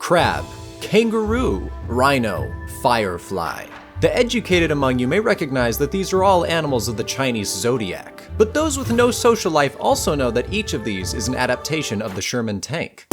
crab, kangaroo, rhino, firefly. The educated among you may recognize that these are all animals of the Chinese zodiac, but those with no social life also know that each of these is an adaptation of the Sherman tank.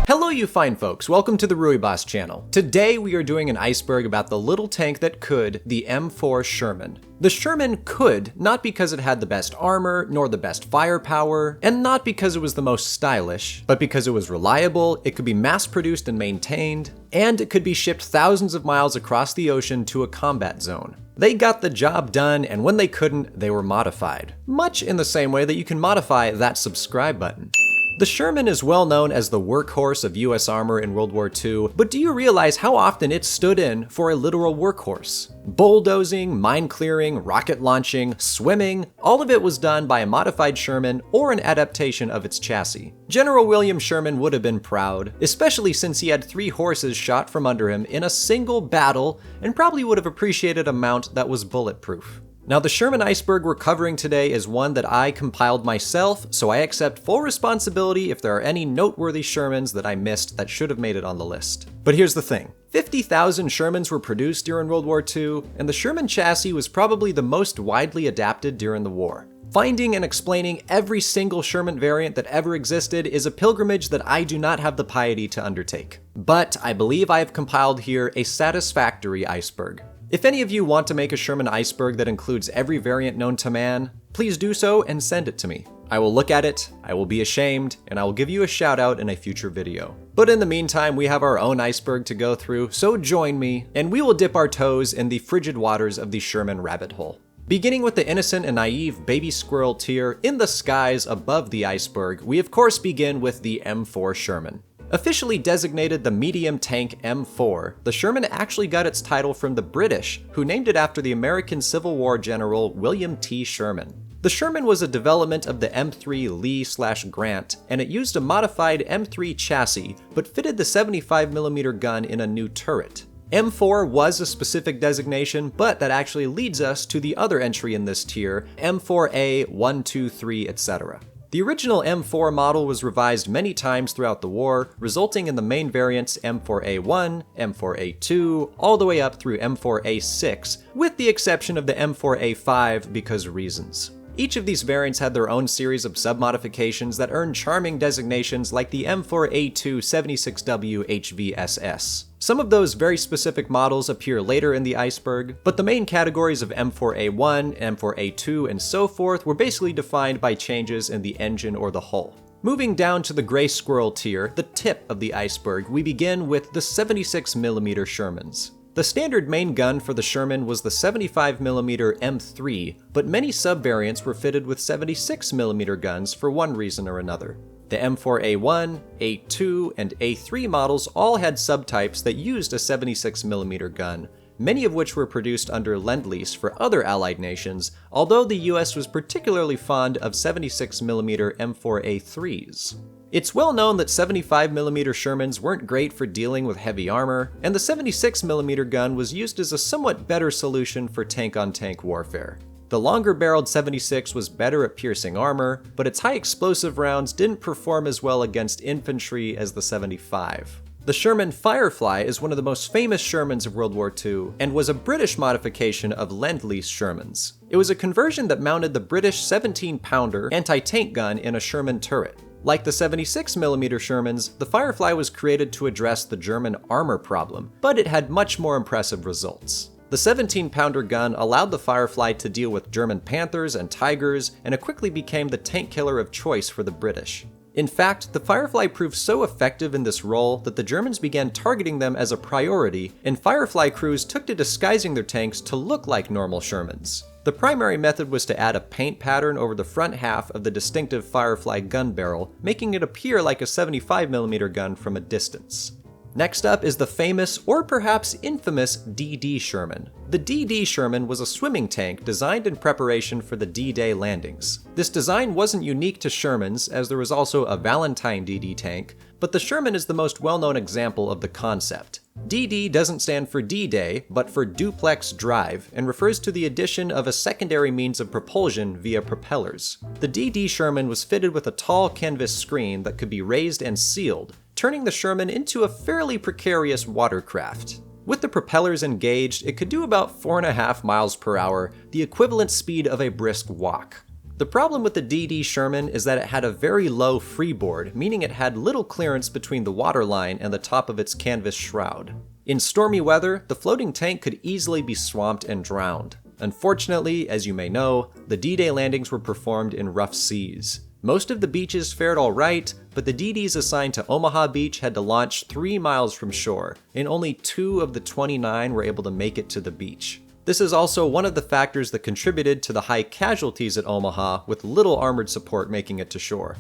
Hello you fine folks, welcome to the Ruiboss channel. Today we are doing an iceberg about the little tank that could, the M4 Sherman. The Sherman could, not because it had the best armor, nor the best firepower, and not because it was the most stylish, but because it was reliable, it could be mass-produced and maintained, and it could be shipped thousands of miles across the ocean to a combat zone. They got the job done, and when they couldn't, they were modified. Much in the same way that you can modify that subscribe button. The Sherman is well known as the workhorse of US armor in World War II, but do you realize how often it stood in for a literal workhorse? Bulldozing, mine clearing, rocket launching, swimming, all of it was done by a modified Sherman or an adaptation of its chassis. General William Sherman would have been proud, especially since he had 3 horses shot from under him in a single battle and probably would have appreciated a mount that was bulletproof. Now, the Sherman Iceberg we're covering today is one that I compiled myself, so I accept full responsibility if there are any noteworthy Shermans that I missed that should have made it on the list. But here's the thing. 50,000 Shermans were produced during World War II, and the Sherman chassis was probably the most widely adapted during the war. Finding and explaining every single Sherman variant that ever existed is a pilgrimage that I do not have the piety to undertake. But I believe I have compiled here a satisfactory iceberg. If any of you want to make a Sherman iceberg that includes every variant known to man, please do so and send it to me. I will look at it, I will be ashamed, and I will give you a shout out in a future video. But in the meantime, we have our own iceberg to go through, so join me, and we will dip our toes in the frigid waters of the Sherman rabbit hole. Beginning with the innocent and naive baby squirrel tier in the skies above the iceberg, we of course begin with the M4 Sherman. Officially designated the medium tank M4, the Sherman actually got its title from the British, who named it after the American Civil War General William T. Sherman. The Sherman was a development of the M3 Lee/Grant, and it used a modified M3 chassis, but fitted the 75mm gun in a new turret. M4 was a specific designation, but that actually leads us to the other entry in this tier, M4A, 1, 2, 3, etc. The original M4 model was revised many times throughout the war, resulting in the main variants M4A1, M4A2, all the way up through M4A6, with the exception of the M4A5 because of reasons. Each of these variants had their own series of sub-modifications that earned charming designations like the M4A2 76W HVSS. Some of those very specific models appear later in the iceberg, but the main categories of M4A1, M4A2, and so forth were basically defined by changes in the engine or the hull. Moving down to the gray squirrel tier, the tip of the iceberg, we begin with the 76mm Shermans. The standard main gun for the Sherman was the 75mm M3, but many sub-variants were fitted with 76mm guns for one reason or another. The M4A1, A2, and A3 models all had subtypes that used a 76mm gun, many of which were produced under Lend-Lease for other allied nations, although the US was particularly fond of 76mm M4A3s. It's well known that 75mm Shermans weren't great for dealing with heavy armor, and the 76mm gun was used as a somewhat better solution for tank-on-tank warfare. The longer-barreled 76 was better at piercing armor, but its high explosive rounds didn't perform as well against infantry as the 75. The Sherman Firefly is one of the most famous Shermans of World War II, and was a British modification of Lend-Lease Shermans. It was a conversion that mounted the British 17-pounder anti-tank gun in a Sherman turret. Like the 76mm Shermans, the Firefly was created to address the German armor problem, but it had much more impressive results. The 17-pounder gun allowed the Firefly to deal with German Panthers and Tigers, and it quickly became the tank killer of choice for the British. In fact, the Firefly proved so effective in this role that the Germans began targeting them as a priority, and Firefly crews took to disguising their tanks to look like normal Shermans. The primary method was to add a paint pattern over the front half of the distinctive Firefly gun barrel, making it appear like a 75mm gun from a distance. Next up is the famous, or perhaps infamous, DD Sherman. The DD Sherman was a swimming tank designed in preparation for the D-Day landings. This design wasn't unique to Shermans, as there was also a Valentine DD tank, but the Sherman is the most well-known example of the concept. DD doesn't stand for D-Day, but for duplex drive, and refers to the addition of a secondary means of propulsion via propellers. The DD Sherman was fitted with a tall canvas screen that could be raised and sealed, turning the Sherman into a fairly precarious watercraft. With the propellers engaged, it could do about 4.5 miles per hour, the equivalent speed of a brisk walk. The problem with the DD Sherman is that it had a very low freeboard, meaning it had little clearance between the waterline and the top of its canvas shroud. In stormy weather, the floating tank could easily be swamped and drowned. Unfortunately, as you may know, the D-Day landings were performed in rough seas. Most of the beaches fared alright, but the DDs assigned to Omaha Beach had to launch 3 miles from shore, and only 2 of the 29 were able to make it to the beach. This is also one of the factors that contributed to the high casualties at Omaha, with little armored support making it to shore.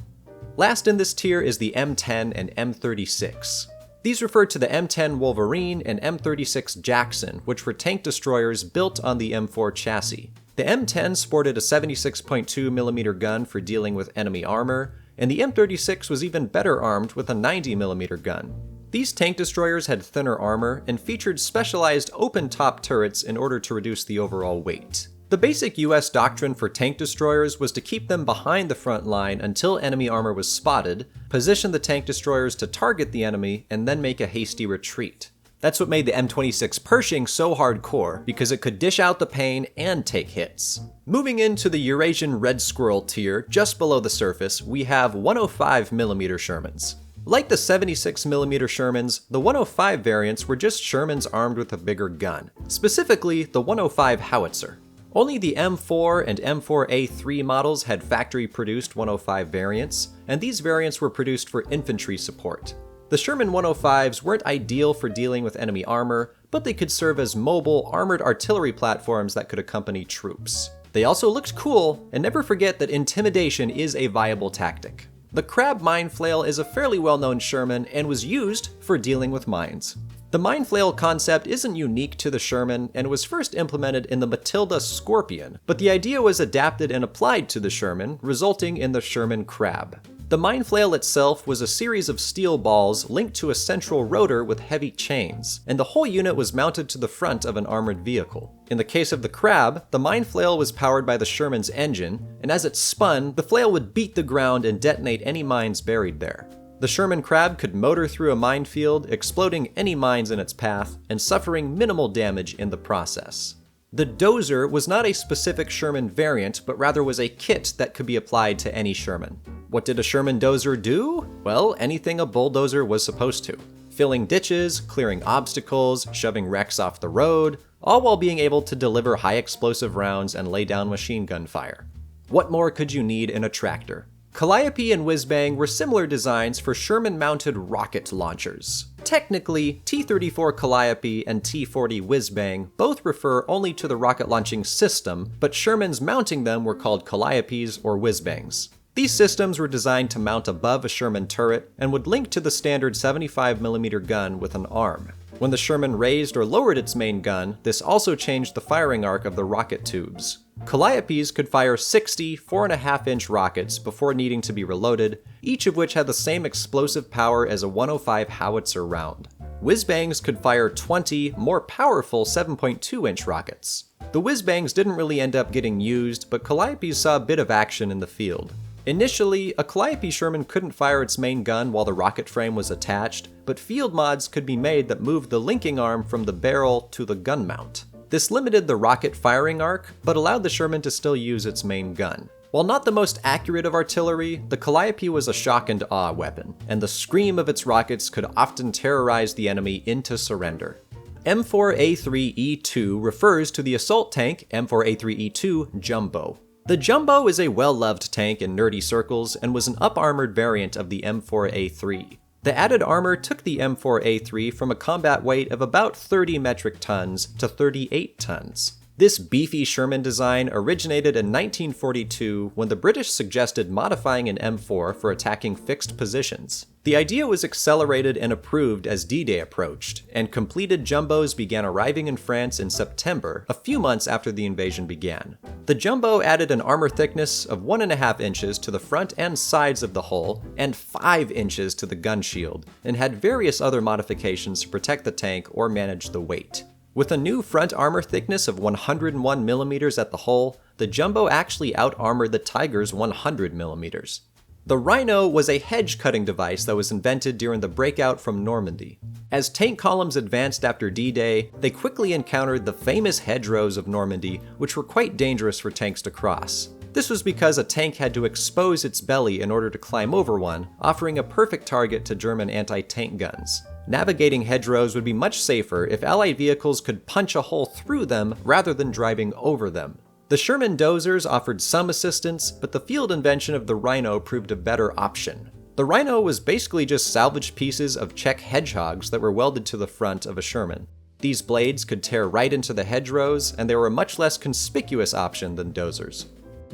Last in this tier is the M10 and M36. These refer to the M10 Wolverine and M36 Jackson, which were tank destroyers built on the M4 chassis. The M10 sported a 76.2mm gun for dealing with enemy armor, and the M36 was even better armed with a 90mm gun. These tank destroyers had thinner armor and featured specialized open-top turrets in order to reduce the overall weight. The basic US doctrine for tank destroyers was to keep them behind the front line until enemy armor was spotted, position the tank destroyers to target the enemy, and then make a hasty retreat. That's what made the M26 Pershing so hardcore, because it could dish out the pain and take hits. Moving into the Eurasian Red Squirrel tier, just below the surface, we have 105mm Shermans. Like the 76mm Shermans, the 105 variants were just Shermans armed with a bigger gun, specifically the 105 howitzer. Only the M4 and M4A3 models had factory-produced 105 variants, and these variants were produced for infantry support. The Sherman 105s weren't ideal for dealing with enemy armor, but they could serve as mobile, armored artillery platforms that could accompany troops. They also looked cool, and never forget that intimidation is a viable tactic. The Crab Mine Flail is a fairly well-known Sherman and was used for dealing with mines. The mine flail concept isn't unique to the Sherman and was first implemented in the Matilda Scorpion, but the idea was adapted and applied to the Sherman, resulting in the Sherman Crab. The mine flail itself was a series of steel balls linked to a central rotor with heavy chains, and the whole unit was mounted to the front of an armored vehicle. In the case of the Crab, the mine flail was powered by the Sherman's engine, and as it spun, the flail would beat the ground and detonate any mines buried there. The Sherman Crab could motor through a minefield, exploding any mines in its path, and suffering minimal damage in the process. The Dozer was not a specific Sherman variant, but rather was a kit that could be applied to any Sherman. What did a Sherman Dozer do? Well, anything a bulldozer was supposed to. Filling ditches, clearing obstacles, shoving wrecks off the road, all while being able to deliver high explosive rounds and lay down machine gun fire. What more could you need in a tractor? Calliope and Whizbang were similar designs for Sherman-mounted rocket launchers. Technically, T-34 Calliope and T-40 Whizbang both refer only to the rocket launching system, but Shermans mounting them were called Calliopes or Whizbangs. These systems were designed to mount above a Sherman turret and would link to the standard 75mm gun with an arm. When the Sherman raised or lowered its main gun, this also changed the firing arc of the rocket tubes. Calliopes could fire 60 4.5-inch rockets before needing to be reloaded, each of which had the same explosive power as a 105 howitzer round. Whizbangs could fire 20 more powerful 7.2-inch rockets. The Whizbangs didn't really end up getting used, but Calliopes saw a bit of action in the field. Initially, a Calliope Sherman couldn't fire its main gun while the rocket frame was attached, but field mods could be made that moved the linking arm from the barrel to the gun mount. This limited the rocket firing arc, but allowed the Sherman to still use its main gun. While not the most accurate of artillery, the Calliope was a shock and awe weapon, and the scream of its rockets could often terrorize the enemy into surrender. M4A3E2 refers to the assault tank M4A3E2 Jumbo. The Jumbo is a well-loved tank in nerdy circles and was an up-armored variant of the M4A3. The added armor took the M4A3 from a combat weight of about 30 metric tons to 38 tons. This beefy Sherman design originated in 1942 when the British suggested modifying an M4 for attacking fixed positions. The idea was accelerated and approved as D-Day approached, and completed jumbos began arriving in France in September, a few months after the invasion began. The jumbo added an armor thickness of 1.5 inches to the front and sides of the hull, and 5 inches to the gun shield, and had various other modifications to protect the tank or manage the weight. With a new front armor thickness of 101mm at the hull, the jumbo actually out-armored the Tiger's 100mm. The Rhino was a hedge-cutting device that was invented during the breakout from Normandy. As tank columns advanced after D-Day, they quickly encountered the famous hedgerows of Normandy, which were quite dangerous for tanks to cross. This was because a tank had to expose its belly in order to climb over one, offering a perfect target to German anti-tank guns. Navigating hedgerows would be much safer if Allied vehicles could punch a hole through them rather than driving over them. The Sherman dozers offered some assistance, but the field invention of the Rhino proved a better option. The Rhino was basically just salvaged pieces of Czech hedgehogs that were welded to the front of a Sherman. These blades could tear right into the hedgerows, and they were a much less conspicuous option than dozers.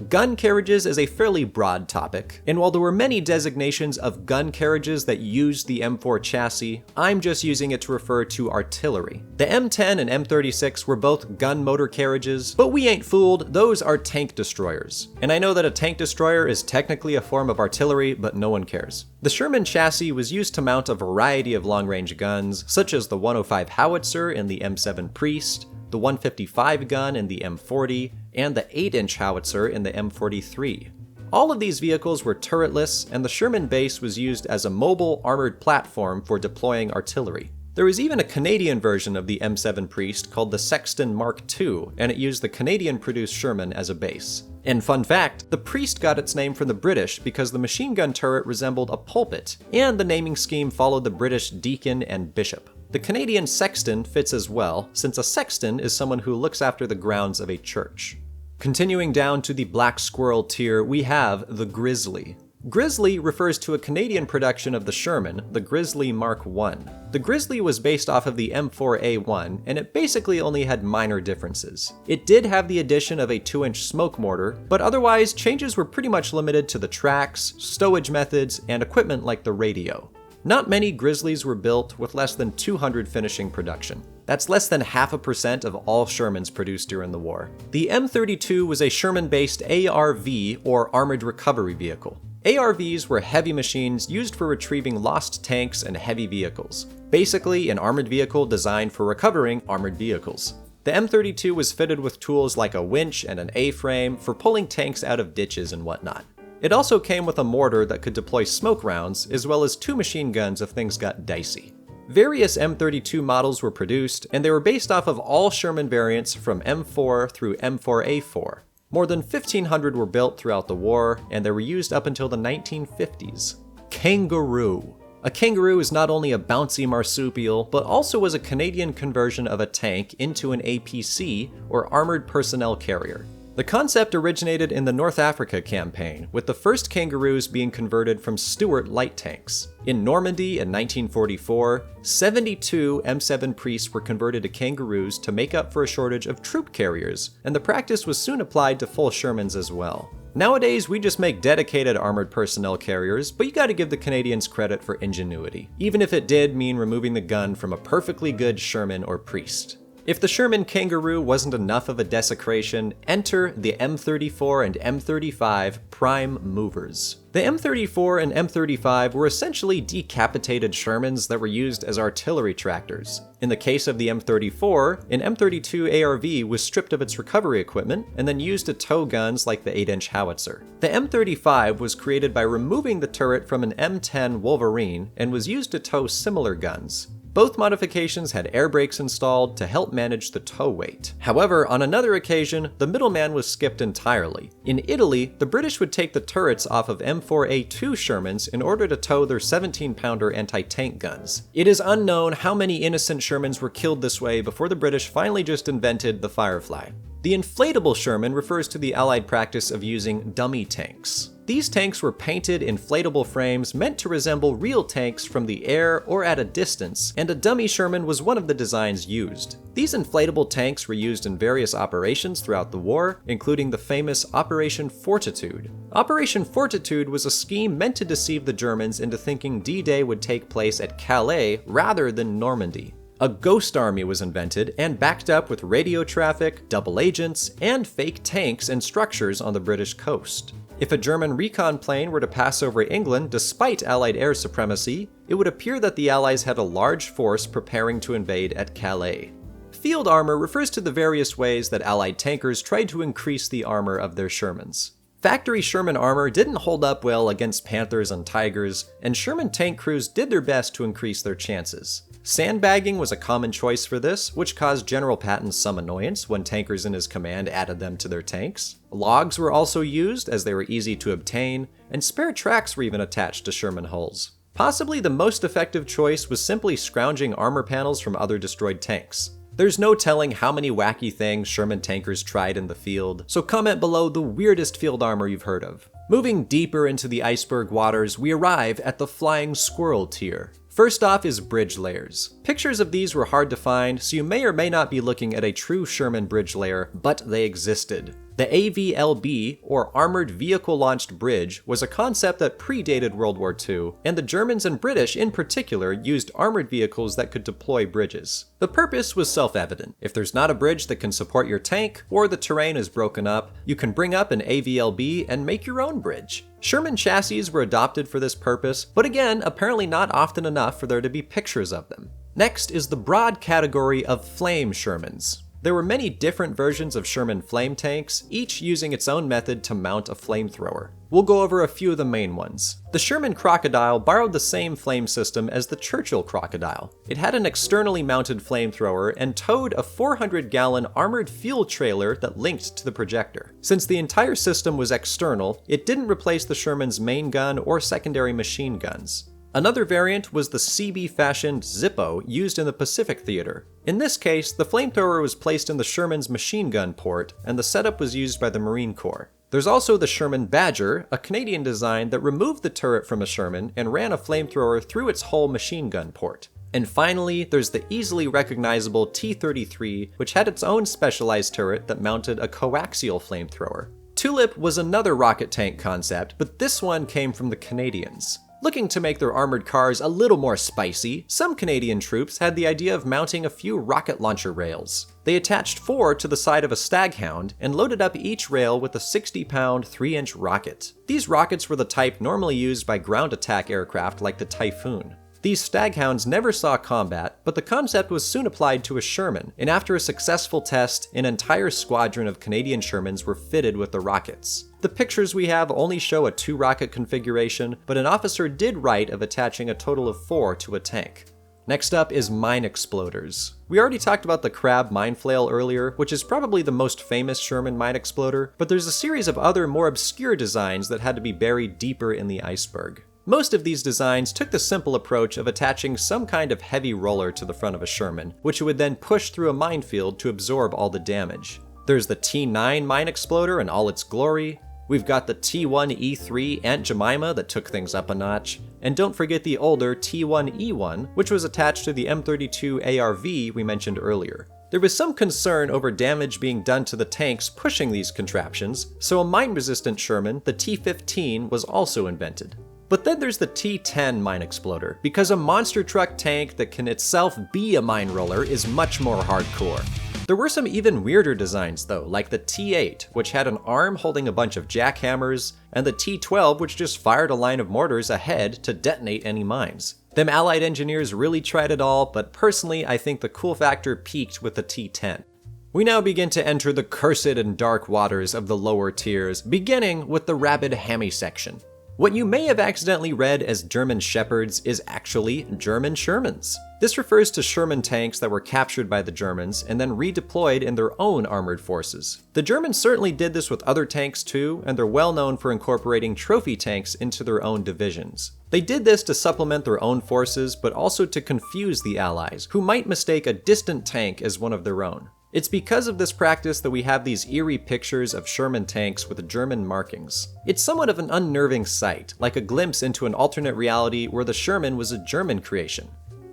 Gun carriages is a fairly broad topic, and while there were many designations of gun carriages that used the M4 chassis, I'm just using it to refer to artillery. The M10 and M36 were both gun motor carriages, but we ain't fooled, those are tank destroyers. And I know that a tank destroyer is technically a form of artillery, but no one cares. The Sherman chassis was used to mount a variety of long-range guns, such as the 105 howitzer in the M7 Priest, the 155 gun in the M40, and the 8-inch howitzer in the M43. All of these vehicles were turretless, and the Sherman base was used as a mobile armored platform for deploying artillery. There was even a Canadian version of the M7 Priest called the Sexton Mark II, and it used the Canadian-produced Sherman as a base. And fun fact, the Priest got its name from the British because the machine gun turret resembled a pulpit, and the naming scheme followed the British deacon and bishop. The Canadian sexton fits as well, since a sexton is someone who looks after the grounds of a church. Continuing down to the black squirrel tier, we have the Grizzly. Grizzly refers to a Canadian production of the Sherman, the Grizzly Mark I. The Grizzly was based off of the M4A1, and it basically only had minor differences. It did have the addition of a 2-inch smoke mortar, but otherwise changes were pretty much limited to the tracks, stowage methods, and equipment like the radio. Not many Grizzlies were built, with less than 200 finishing production. That's less than 0.5% of all Shermans produced during the war. The M32 was a Sherman-based ARV, or Armored Recovery Vehicle. ARVs were heavy machines used for retrieving lost tanks and heavy vehicles. Basically, an armored vehicle designed for recovering armored vehicles. The M32 was fitted with tools like a winch and an A-frame for pulling tanks out of ditches and whatnot. It also came with a mortar that could deploy smoke rounds, as well as 2 machine guns if things got dicey. Various M32 models were produced, and they were based off of all Sherman variants from M4 through M4A4. More than 1,500 were built throughout the war, and they were used up until the 1950s. Kangaroo. A kangaroo is not only a bouncy marsupial, but also was a Canadian conversion of a tank into an APC, or Armored Personnel Carrier. The concept originated in the North Africa campaign, with the first kangaroos being converted from Stuart light tanks. In Normandy in 1944, 72 M7 Priests were converted to kangaroos to make up for a shortage of troop carriers, and the practice was soon applied to full Shermans as well. Nowadays, we just make dedicated armored personnel carriers, but you gotta give the Canadians credit for ingenuity, even if it did mean removing the gun from a perfectly good Sherman or Priest. If the Sherman Kangaroo wasn't enough of a desecration, enter the M34 and M35 prime movers. The M34 and M35 were essentially decapitated Shermans that were used as artillery tractors. In the case of the M34, an M32 ARV was stripped of its recovery equipment and then used to tow guns like the 8-inch howitzer. The M35 was created by removing the turret from an M10 Wolverine and was used to tow similar guns. Both modifications had air brakes installed to help manage the tow weight. However, on another occasion, the middleman was skipped entirely. In Italy, the British would take the turrets off of M4A2 Shermans in order to tow their 17-pounder anti-tank guns. It is unknown how many innocent Shermans were killed this way before the British finally just invented the Firefly. The inflatable Sherman refers to the Allied practice of using dummy tanks. These tanks were painted inflatable frames meant to resemble real tanks from the air or at a distance, and a dummy Sherman was one of the designs used. These inflatable tanks were used in various operations throughout the war, including the famous Operation Fortitude. Operation Fortitude was a scheme meant to deceive the Germans into thinking D-Day would take place at Calais rather than Normandy. A ghost army was invented and backed up with radio traffic, double agents, and fake tanks and structures on the British coast. If a German recon plane were to pass over England despite Allied air supremacy, it would appear that the Allies had a large force preparing to invade at Calais. Field armor refers to the various ways that Allied tankers tried to increase the armor of their Shermans. Factory Sherman armor didn't hold up well against Panthers and Tigers, and Sherman tank crews did their best to increase their chances. Sandbagging was a common choice for this, which caused General Patton some annoyance when tankers in his command added them to their tanks. Logs were also used, as they were easy to obtain, and spare tracks were even attached to Sherman hulls. Possibly the most effective choice was simply scrounging armor panels from other destroyed tanks. There's no telling how many wacky things Sherman tankers tried in the field, so comment below the weirdest field armor you've heard of. Moving deeper into the iceberg waters, we arrive at the flying squirrel tier. First off is bridge layers. Pictures of these were hard to find, so you may or may not be looking at a true Sherman bridge layer, but they existed. The AVLB, or Armored Vehicle Launched Bridge, was a concept that predated World War II, and the Germans and British in particular used armored vehicles that could deploy bridges. The purpose was self-evident. If there's not a bridge that can support your tank, or the terrain is broken up, you can bring up an AVLB and make your own bridge. Sherman chassis were adopted for this purpose, but again, apparently not often enough for there to be pictures of them. Next is the broad category of flame Shermans. There were many different versions of Sherman flame tanks, each using its own method to mount a flamethrower. We'll go over a few of the main ones. The Sherman Crocodile borrowed the same flame system as the Churchill Crocodile. It had an externally mounted flamethrower and towed a 400-gallon armored fuel trailer that linked to the projector. Since the entire system was external, it didn't replace the Sherman's main gun or secondary machine guns. Another variant was the CB-fashioned Zippo used in the Pacific Theater. In this case, the flamethrower was placed in the Sherman's machine gun port, and the setup was used by the Marine Corps. There's also the Sherman Badger, a Canadian design that removed the turret from a Sherman and ran a flamethrower through its whole machine gun port. And finally, there's the easily recognizable T-33, which had its own specialized turret that mounted a coaxial flamethrower. Tulip was another rocket tank concept, but this one came from the Canadians. Looking to make their armored cars a little more spicy, some Canadian troops had the idea of mounting a few rocket launcher rails. They attached 4 to the side of a Staghound and loaded up each rail with a 60-pound, 3-inch rocket. These rockets were the type normally used by ground attack aircraft like the Typhoon. These Staghounds never saw combat, but the concept was soon applied to a Sherman, and after a successful test, an entire squadron of Canadian Shermans were fitted with the rockets. The pictures we have only show a 2-rocket configuration, but an officer did write of attaching a total of 4 to a tank. Next up is mine exploders. We already talked about the Crab mine flail earlier, which is probably the most famous Sherman mine exploder, but there's a series of other more obscure designs that had to be buried deeper in the iceberg. Most of these designs took the simple approach of attaching some kind of heavy roller to the front of a Sherman, which would then push through a minefield to absorb all the damage. There's the T9 mine exploder in all its glory. We've got the T1E3 Aunt Jemima that took things up a notch. And don't forget the older T1E1, which was attached to the M32 ARV we mentioned earlier. There was some concern over damage being done to the tanks pushing these contraptions, so a mine-resistant Sherman, the T15, was also invented. But then there's the T10 mine exploder, because a monster truck tank that can itself be a mine roller is much more hardcore. There were some even weirder designs though, like the T8, which had an arm holding a bunch of jackhammers, and the T12, which just fired a line of mortars ahead to detonate any mines. Them Allied engineers really tried it all, but personally I think the cool factor peaked with the T10. We now begin to enter the cursed and dark waters of the lower tiers, beginning with the rabid hammy section. What you may have accidentally read as German Shepherds is actually German Shermans. This refers to Sherman tanks that were captured by the Germans and then redeployed in their own armored forces. The Germans certainly did this with other tanks too, and they're well known for incorporating trophy tanks into their own divisions. They did this to supplement their own forces, but also to confuse the Allies, who might mistake a distant tank as one of their own. It's because of this practice that we have these eerie pictures of Sherman tanks with German markings. It's somewhat of an unnerving sight, like a glimpse into an alternate reality where the Sherman was a German creation.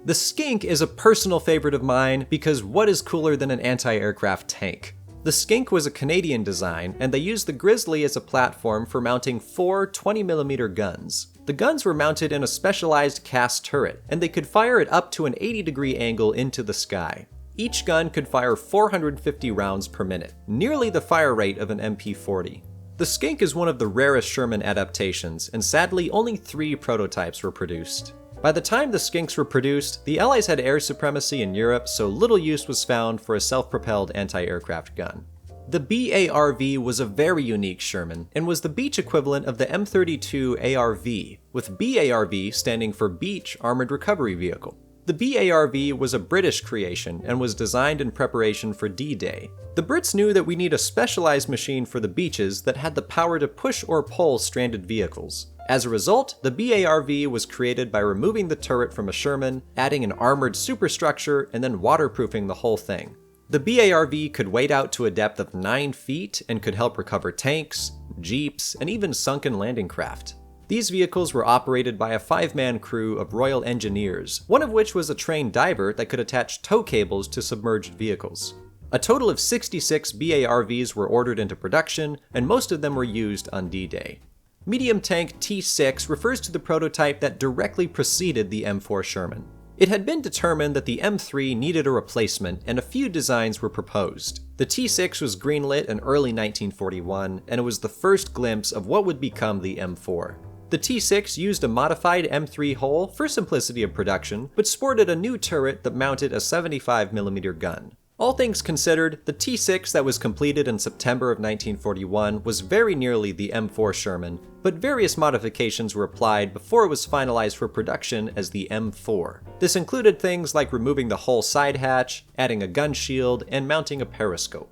The Skink is a personal favorite of mine because what is cooler than an anti-aircraft tank? The Skink was a Canadian design, and they used the Grizzly as a platform for mounting 4 20mm guns. The guns were mounted in a specialized cast turret, and they could fire it up to an 80-degree angle into the sky. Each gun could fire 450 rounds per minute, nearly the fire rate of an MP40. The Skink is one of the rarest Sherman adaptations, and sadly only 3 prototypes were produced. By the time the Skinks were produced, the Allies had air supremacy in Europe, so little use was found for a self-propelled anti-aircraft gun. The BARV was a very unique Sherman, and was the beach equivalent of the M32 ARV, with BARV standing for Beach Armored Recovery Vehicle. The BARV was a British creation and was designed in preparation for D-Day. The Brits knew that we need a specialized machine for the beaches that had the power to push or pull stranded vehicles. As a result, the BARV was created by removing the turret from a Sherman, adding an armored superstructure, and then waterproofing the whole thing. The BARV could wade out to a depth of 9 feet and could help recover tanks, jeeps, and even sunken landing craft. These vehicles were operated by a 5-man crew of Royal Engineers, one of which was a trained diver that could attach tow cables to submerged vehicles. A total of 66 BARVs were ordered into production, and most of them were used on D-Day. Medium tank T6 refers to the prototype that directly preceded the M4 Sherman. It had been determined that the M3 needed a replacement, and a few designs were proposed. The T6 was greenlit in early 1941, and it was the first glimpse of what would become the M4. The T6 used a modified M3 hull for simplicity of production, but sported a new turret that mounted a 75mm gun. All things considered, the T6 that was completed in September of 1941 was very nearly the M4 Sherman, but various modifications were applied before it was finalized for production as the M4. This included things like removing the hull side hatch, adding a gun shield, and mounting a periscope.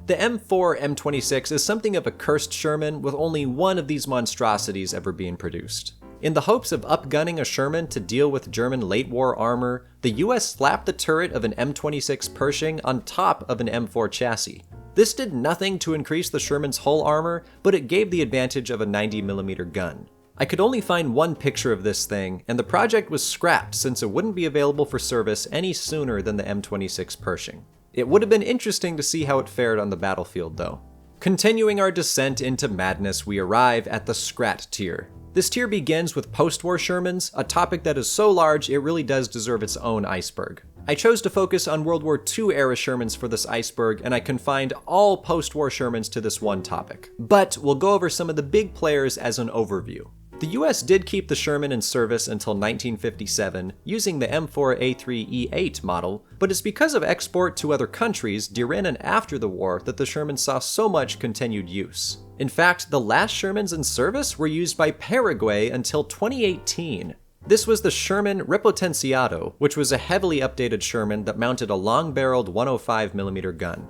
The M4 M26 is something of a cursed Sherman, with only one of these monstrosities ever being produced. In the hopes of upgunning a Sherman to deal with German late-war armor, the US slapped the turret of an M26 Pershing on top of an M4 chassis. This did nothing to increase the Sherman's hull armor, but it gave the advantage of a 90mm gun. I could only find one picture of this thing, and the project was scrapped since it wouldn't be available for service any sooner than the M26 Pershing. It would have been interesting to see how it fared on the battlefield, though. Continuing our descent into madness, we arrive at the Scrat tier. This tier begins with post-war Shermans, a topic that is so large it really does deserve its own iceberg. I chose to focus on World War II era Shermans for this iceberg, and I confined all post-war Shermans to this one topic. But we'll go over some of the big players as an overview. The US did keep the Sherman in service until 1957, using the M4A3E8 model, but it's because of export to other countries during and after the war that the Sherman saw so much continued use. In fact, the last Shermans in service were used by Paraguay until 2018. This was the Sherman Repotenciado, which was a heavily updated Sherman that mounted a long-barreled 105mm gun.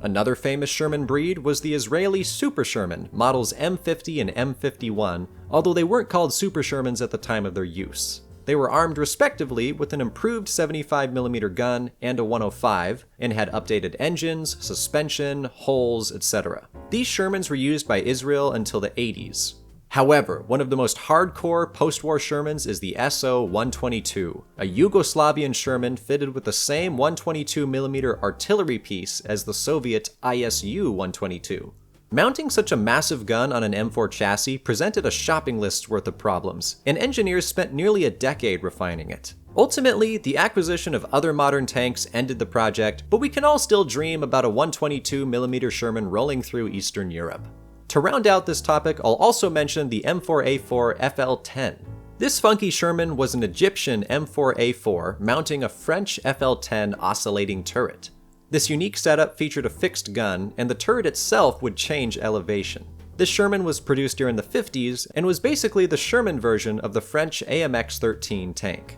Another famous Sherman breed was the Israeli Super Sherman, models M50 and M51, although they weren't called Super Shermans at the time of their use. They were armed respectively with an improved 75mm gun and a 105, and had updated engines, suspension, hulls, etc. These Shermans were used by Israel until the 80s. However, one of the most hardcore post-war Shermans is the SO-122, a Yugoslavian Sherman fitted with the same 122mm artillery piece as the Soviet ISU-122. Mounting such a massive gun on an M4 chassis presented a shopping list's worth of problems, and engineers spent nearly a decade refining it. Ultimately, the acquisition of other modern tanks ended the project, but we can all still dream about a 122mm Sherman rolling through Eastern Europe. To round out this topic, I'll also mention the M4A4 FL10. This funky Sherman was an Egyptian M4A4 mounting a French FL10 oscillating turret. This unique setup featured a fixed gun, and the turret itself would change elevation. This Sherman was produced during the 50s and was basically the Sherman version of the French AMX-13 tank.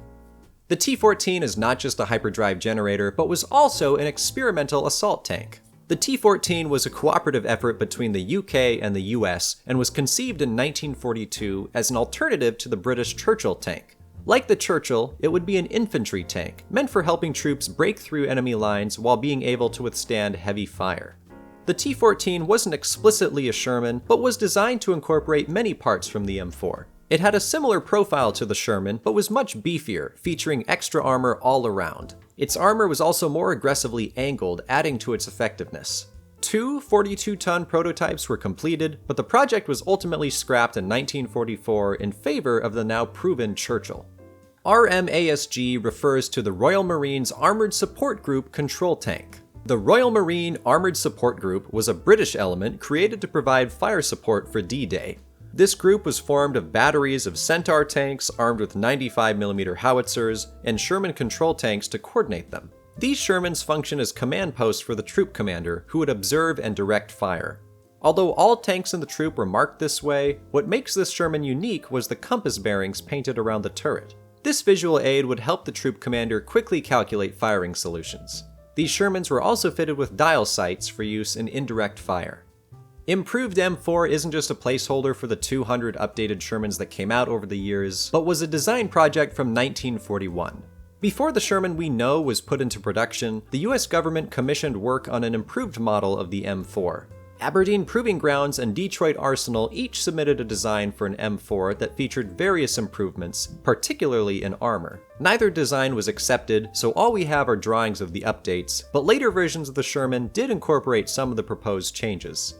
The T-14 is not just a hyperdrive generator, but was also an experimental assault tank. The T-14 was a cooperative effort between the UK and the US, and was conceived in 1942 as an alternative to the British Churchill tank. Like the Churchill, it would be an infantry tank, meant for helping troops break through enemy lines while being able to withstand heavy fire. The T-14 wasn't explicitly a Sherman, but was designed to incorporate many parts from the M4. It had a similar profile to the Sherman, but was much beefier, featuring extra armor all around. Its armor was also more aggressively angled, adding to its effectiveness. Two 42-ton prototypes were completed, but the project was ultimately scrapped in 1944 in favor of the now proven Churchill. RMASG refers to the Royal Marines Armored Support Group control tank. The Royal Marine Armored Support Group was a British element created to provide fire support for D-Day. This group was formed of batteries of Centaur tanks armed with 95mm howitzers and Sherman control tanks to coordinate them. These Shermans function as command posts for the troop commander, who would observe and direct fire. Although all tanks in the troop were marked this way, what makes this Sherman unique was the compass bearings painted around the turret. This visual aid would help the troop commander quickly calculate firing solutions. These Shermans were also fitted with dial sights for use in indirect fire. Improved M4 isn't just a placeholder for the 200 updated Shermans that came out over the years, but was a design project from 1941. Before the Sherman we know was put into production, the US government commissioned work on an improved model of the M4. Aberdeen Proving Grounds and Detroit Arsenal each submitted a design for an M4 that featured various improvements, particularly in armor. Neither design was accepted, so all we have are drawings of the updates, but later versions of the Sherman did incorporate some of the proposed changes.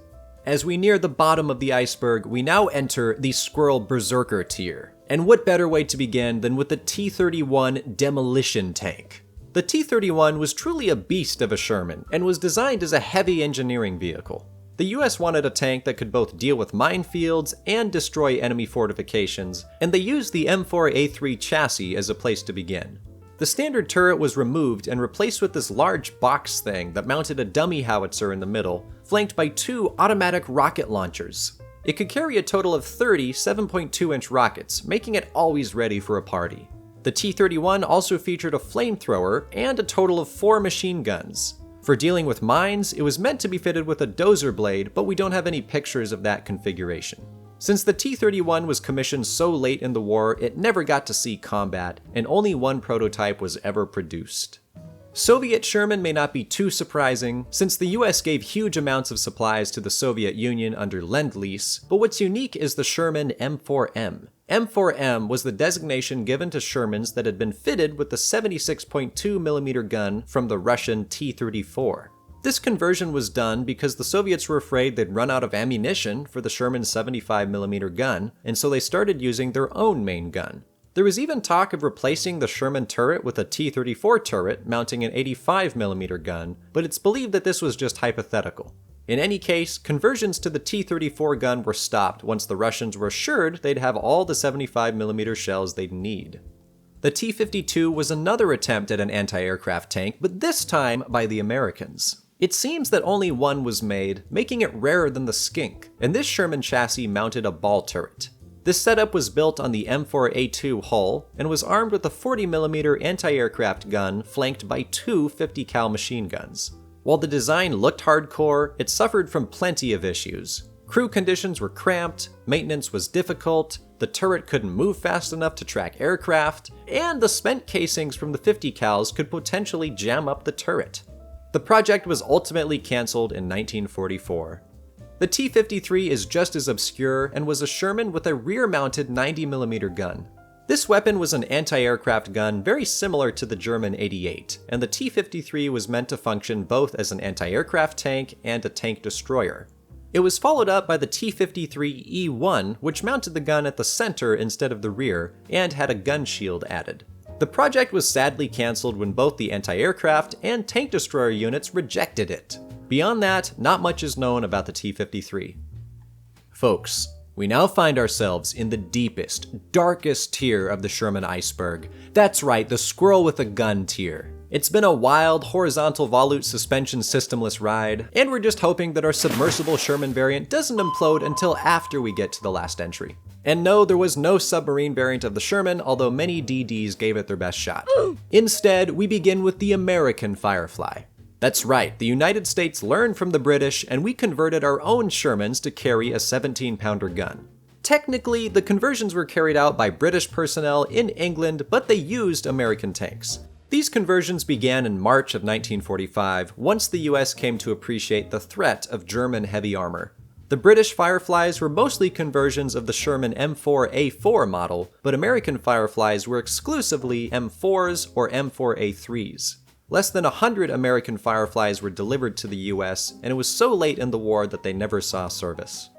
As we near the bottom of the iceberg, we now enter the Squirrel Berserker tier. And what better way to begin than with the T-31 demolition tank? The T-31 was truly a beast of a Sherman, and was designed as a heavy engineering vehicle. The US wanted a tank that could both deal with minefields and destroy enemy fortifications, and they used the M4A3 chassis as a place to begin. The standard turret was removed and replaced with this large box thing that mounted a dummy howitzer in the middle, flanked by two automatic rocket launchers. It could carry a total of 30 7.2-inch rockets, making it always ready for a party. The T-31 also featured a flamethrower and a total of 4 machine guns. For dealing with mines, it was meant to be fitted with a dozer blade, but we don't have any pictures of that configuration. Since the T-31 was commissioned so late in the war, it never got to see combat, and only one prototype was ever produced. Soviet Sherman may not be too surprising, since the US gave huge amounts of supplies to the Soviet Union under Lend-Lease, but what's unique is the Sherman M4M. M4M was the designation given to Shermans that had been fitted with the 76.2mm gun from the Russian T-34. This conversion was done because the Soviets were afraid they'd run out of ammunition for the Sherman's 75mm gun, and so they started using their own main gun. There was even talk of replacing the Sherman turret with a T-34 turret mounting an 85mm gun, but it's believed that this was just hypothetical. In any case, conversions to the T-34 gun were stopped once the Russians were assured they'd have all the 75mm shells they'd need. The T-52 was another attempt at an anti-aircraft tank, but this time by the Americans. It seems that only one was made, making it rarer than the Skink, and this Sherman chassis mounted a ball turret. This setup was built on the M4A2 hull and was armed with a 40mm anti-aircraft gun flanked by two 50 cal machine guns. While the design looked hardcore, it suffered from plenty of issues. Crew conditions were cramped, maintenance was difficult, the turret couldn't move fast enough to track aircraft, and the spent casings from the 50 cals could potentially jam up the turret. The project was ultimately cancelled in 1944. The T-53 is just as obscure and was a Sherman with a rear-mounted 90mm gun. This weapon was an anti-aircraft gun very similar to the German 88, and the T-53 was meant to function both as an anti-aircraft tank and a tank destroyer. It was followed up by the T-53E1, which mounted the gun at the center instead of the rear, and had a gun shield added. The project was sadly cancelled when both the anti-aircraft and tank destroyer units rejected it. Beyond that, not much is known about the T-53. Folks, we now find ourselves in the deepest, darkest tier of the Sherman Iceberg. That's right, the squirrel with a gun tier. It's been a wild, horizontal volute suspension systemless ride, and we're just hoping that our submersible Sherman variant doesn't implode until after we get to the last entry. And no, there was no submarine variant of the Sherman, although many DDs gave it their best shot. Instead, we begin with the American Firefly. That's right, the United States learned from the British, and we converted our own Shermans to carry a 17-pounder gun. Technically, the conversions were carried out by British personnel in England, but they used American tanks. These conversions began in March of 1945, once the US came to appreciate the threat of German heavy armor. The British Fireflies were mostly conversions of the Sherman M4A4 model, but American Fireflies were exclusively M4s or M4A3s. Less than 100 American Fireflies were delivered to the US, and it was so late in the war that they never saw service.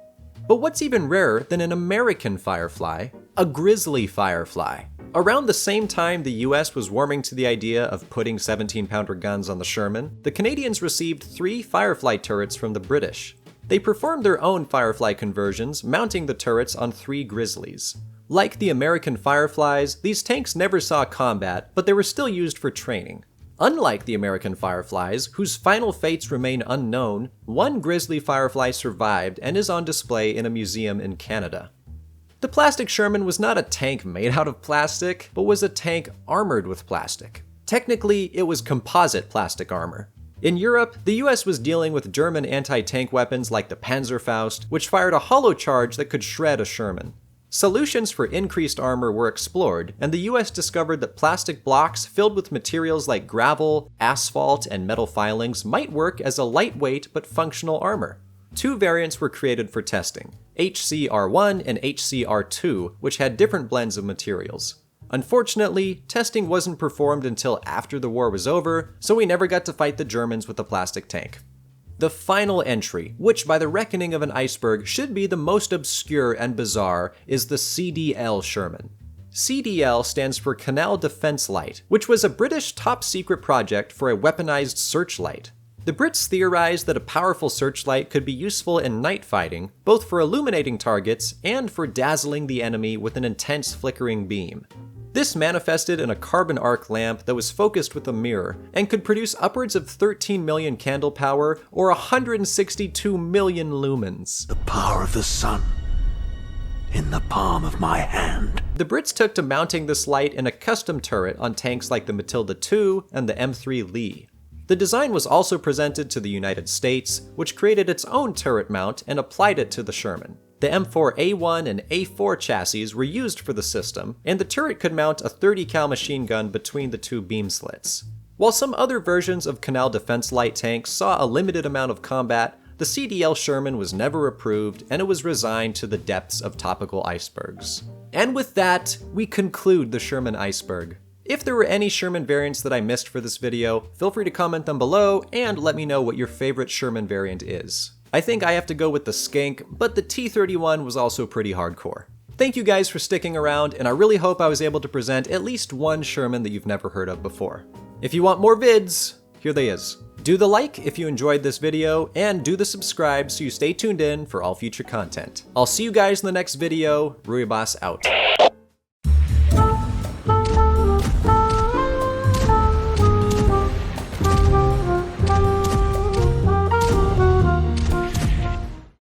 But what's even rarer than an American Firefly? A grizzly Firefly. Around the same time the US was warming to the idea of putting 17-pounder guns on the Sherman, the Canadians received 3 Firefly turrets from the British. They performed their own Firefly conversions, mounting the turrets on 3 Grizzlies. Like the American Fireflies, these tanks never saw combat, but they were still used for training. Unlike the American Fireflies, whose final fates remain unknown, one Grizzly Firefly survived and is on display in a museum in Canada. The plastic Sherman was not a tank made out of plastic, but was a tank armored with plastic. Technically, it was composite plastic armor. In Europe, the US was dealing with German anti-tank weapons like the Panzerfaust, which fired a hollow charge that could shred a Sherman. Solutions for increased armor were explored, and the US discovered that plastic blocks filled with materials like gravel, asphalt, and metal filings might work as a lightweight but functional armor. 2 variants were created for testing, HCR1 and HCR2, which had different blends of materials. Unfortunately, testing wasn't performed until after the war was over, so we never got to fight the Germans with a plastic tank. The final entry, which by the reckoning of an iceberg should be the most obscure and bizarre, is the CDL Sherman. CDL stands for Canal Defence Light, which was a British top-secret project for a weaponized searchlight. The Brits theorized that a powerful searchlight could be useful in night fighting, both for illuminating targets and for dazzling the enemy with an intense flickering beam. This manifested in a carbon arc lamp that was focused with a mirror and could produce upwards of 13 million candle power or 162 million lumens. The power of the sun in the palm of my hand. The Brits took to mounting this light in a custom turret on tanks like the Matilda II and the M3 Lee. The design was also presented to the United States, which created its own turret mount and applied it to the Sherman. The M4A1 and A4 chassis were used for the system, and the turret could mount a 30 cal machine gun between the 2 beam slits. While some other versions of Canal Defence Light tanks saw a limited amount of combat, the CDL Sherman was never approved, and it was resigned to the depths of topical icebergs. And with that, we conclude the Sherman Iceberg. If there were any Sherman variants that I missed for this video, feel free to comment them below and let me know what your favorite Sherman variant is. I think I have to go with the Skink, but the T-31 was also pretty hardcore. Thank you guys for sticking around, and I really hope I was able to present at least one Sherman that you've never heard of before. If you want more vids, here they is. Do the like if you enjoyed this video, and do the subscribe so you stay tuned in for all future content. I'll see you guys in the next video. Ruibas out.